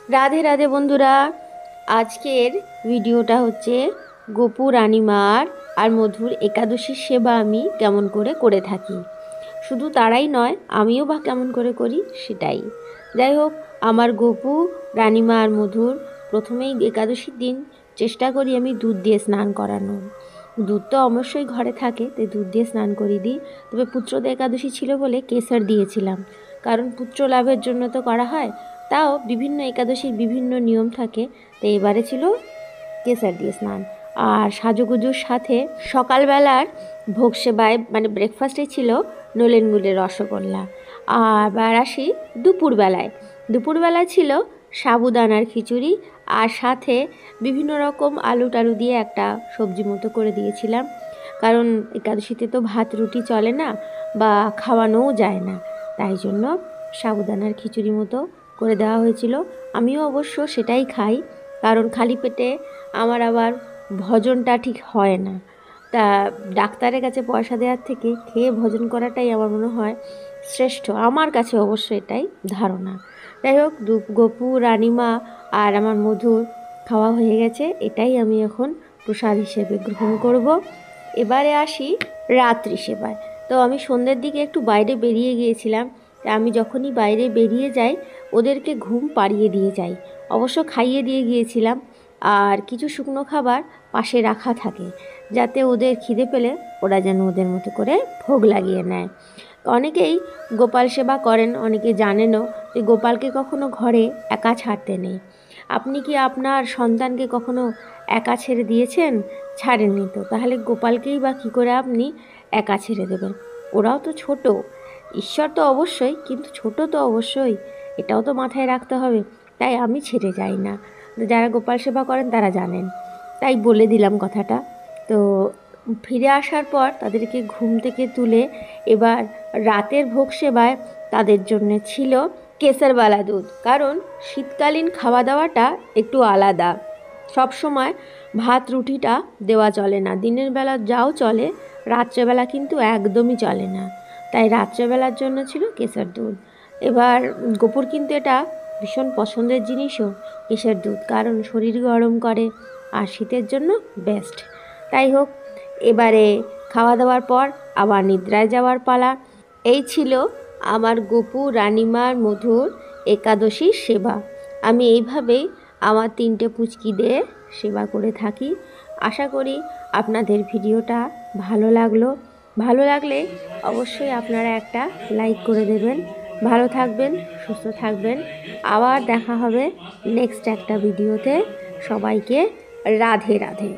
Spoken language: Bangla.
রাধে রাধে বন্ধুরা, আজকের ভিডিওটা হচ্ছে গোপু রানীমার আর মধুর একাদশীর সেবা আমি কেমন করে থাকি। শুধু তারাই নয়, আমিও বা কেমন করে করি সেটাই। যাই হোক, আমার গোপু রানীমা আর মধুর প্রথমেই একাদশীর দিন চেষ্টা করি আমি দুধ দিয়ে স্নান করানো। দুধ তো অবশ্যই ঘরে থাকে, তাই দুধ দিয়ে স্নান করিয়ে দিই। তবে পুত্রদা একাদশী ছিল বলে কেশর দিয়েছিলাম, কারণ পুত্র লাভের জন্য তো করা হয়। তাও বিভিন্ন একাদশীর বিভিন্ন নিয়ম থাকে, তো এবারে ছিল কেশর দিয়ে স্নান। আর সাজুগুজুর সাথে সকালবেলার ভোগ সেবায় মানে ব্রেকফাস্টে ছিল নলেন গুড়ের রসগোল্লা। আবার আসি দুপুরবেলায় ছিল সাবুদানার খিচুড়ি, আর সাথে বিভিন্ন রকম আলু টালু দিয়ে একটা সবজি মতো করে দিয়েছিলাম, কারণ একাদশীতে তো ভাত রুটি চলে না বা খাওয়ানোও যায় না, তাই জন্য সাবুদানার খিচুড়ি মতো করে দেওয়া হয়েছিল। আমিও অবশ্য সেটাই খাই, কারণ খালি পেটে আমার আবার ভজনটা ঠিক হয় না। তা ডাক্তারের কাছে পয়সা দেওয়ার থেকে খেয়ে ভজন করাটাই আমার মনে হয় শ্রেষ্ঠ, আমার কাছে অবশ্য এটাই ধারণা। যাই হোক, গোপু রানীমা আর আমার মধুর খাওয়া হয়ে গেছে, এটাই আমি এখন প্রসাদ হিসেবে গ্রহণ করব। এবারে আসি রাত্রি সেবায়। তো আমি সন্ধ্যের দিকে একটু বাইরে বেরিয়ে গিয়েছিলাম। আমি যখনই বাইরে বেরিয়ে যাই ওদেরকে ঘুম পাড়িয়ে দিয়ে যাই, অবশ্য খাইয়ে দিয়ে গিয়েছিলাম। আর কিছু শুকনো খাবার পাশে রাখা থাকে, যাতে ওদের খিদে পেলে ওরা যেন ওদের মতো করে ভোগ লাগিয়ে নেয়। অনেকেই গোপাল সেবা করেন, অনেকে জানেনও যে গোপালকে কখনো ঘরে একা ছাড়তে নেই। আপনি কি আপনার সন্তানকে কখনো একা ছেড়ে দিয়েছেন? ছাড়েননি তো, তাহলে গোপালকেই বা কী করে আপনি একা ছেড়ে দেবেন? ওরাও তো ছোট, ঈশ্বর তো অবশ্যই, কিন্তু ছোট তো অবশ্যই, এটাও তো মাথায় রাখতে হবে। তাই আমি ছেড়ে যাই না। যারা গোপাল সেবা করেন তারা জানেন, তাই বলে দিলাম কথাটা। তো ফিরে আসার পর তাদেরকে ঘুম থেকে তুলে এবার রাতের ভোগ সেবায় তাদের জন্য ছিল কেশরবালা দুধ, কারণ শীতকালীন খাওয়া দাওয়াটা একটু আলাদা। সব সময় ভাত রুটিটা দেওয়া চলে না, দিনের বেলা যাও চলে, রাত্রেবেলা কিন্তু একদমই চলে না। তাই রাত্রেবেলার জন্য ছিল কেশর দুধ। এবার গোপুর কিন্তু এটা ভীষণ পছন্দের জিনিসও, কেশর দুধ, কারণ শরীর গরম করে আর শীতের জন্য বেস্ট। তাই হোক, এবারে খাওয়া দাওয়ার পর আবার নিদ্রায় যাওয়ার পালা। এই ছিল আমার গোপু রানীমার মধুর একাদশীর সেবা। আমি এইভাবেই আমার 3টে পুচকিদের সেবা করে থাকি। আশা করি আপনাদের ভিডিওটা ভালো লাগলে অবশ্যই আপনারা একটা লাইক করে দেবেন। ভালো থাকবেন, সুস্থ থাকবেন। আবার দেখা হবে নেক্সট একটা ভিডিওতে। সবাইকে রাধে রাধে।